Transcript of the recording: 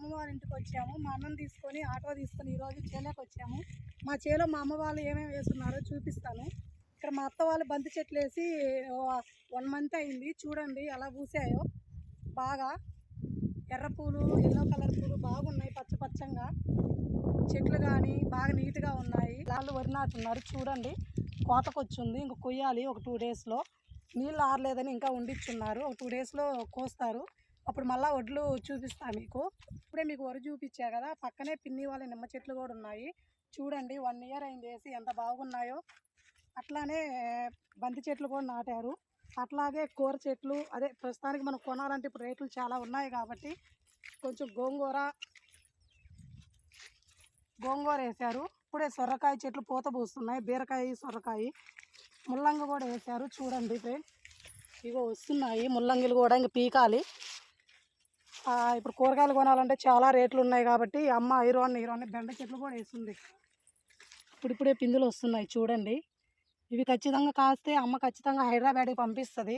అమ్మ వాళ్ళ ఇంటికి వచ్చాము. మా అన్నని తీసుకొని ఆటో తీసుకొని ఈరోజు చేలోకి వచ్చాము. మా చేలో మా అమ్మ వాళ్ళు ఏమేమి వేస్తున్నారో చూపిస్తాను. ఇక్కడ మా అత్త వాళ్ళు బంతి చెట్లు వేసి 1 మంత్ అయింది. చూడండి ఎలా పూసాయో, బాగా ఎర్ర పూలు, ఎల్లో కలర్ పూలు బాగున్నాయి. పచ్చపచ్చంగా చెట్లు కానీ బాగా నీట్గా ఉన్నాయి. వాళ్ళు వరి నాటున్నారు. చూడండి కోతకొచ్చింది, ఇంక కొయ్యాలి ఒక 2 డేస్లో. నీళ్ళు ఆరలేదని ఇంకా ఉండిచ్చున్నారు. ఒక 2 డేస్లో కోస్తారు. అప్పుడు మళ్ళీ వడ్లు చూపిస్తా మీకు. ఇప్పుడే మీకు వరి చూపించా కదా, పక్కనే పిన్ని వాళ్ళ నిమ్మ చెట్లు కూడా ఉన్నాయి. చూడండి 1 ఇయర్ అయింది వేసి, ఎంత బాగున్నాయో. అట్లానే బంతి చెట్లు కూడా నాటారు. అట్లాగే కూర చెట్లు, అదే ప్రస్తుతానికి మనం కొనాలంటే ఇప్పుడు రేట్లు చాలా ఉన్నాయి కాబట్టి కొంచెం గోంగూర వేశారు. ఇప్పుడే సొరకాయ చెట్లు పూత పూస్తున్నాయి. బీరకాయ, సొరకాయ, ముల్లంగి కూడా వేశారు. చూడండి ఫ్రెండ్, ఇగో వస్తున్నాయి ముల్లంగిలు కూడా. ఇంక పీకాలి. ఇప్పుడు కూరగాయలు కొనాలంటే చాలా రేట్లు ఉన్నాయి కాబట్టి అమ్మ ఐరోన్ బెండ చెట్లు కూడా వేస్తుంది. ఇప్పుడిప్పుడే పిందులు వస్తున్నాయి చూడండి. ఇవి ఖచ్చితంగా కాస్తే అమ్మ ఖచ్చితంగా హైదరాబాద్కి పంపిస్తుంది.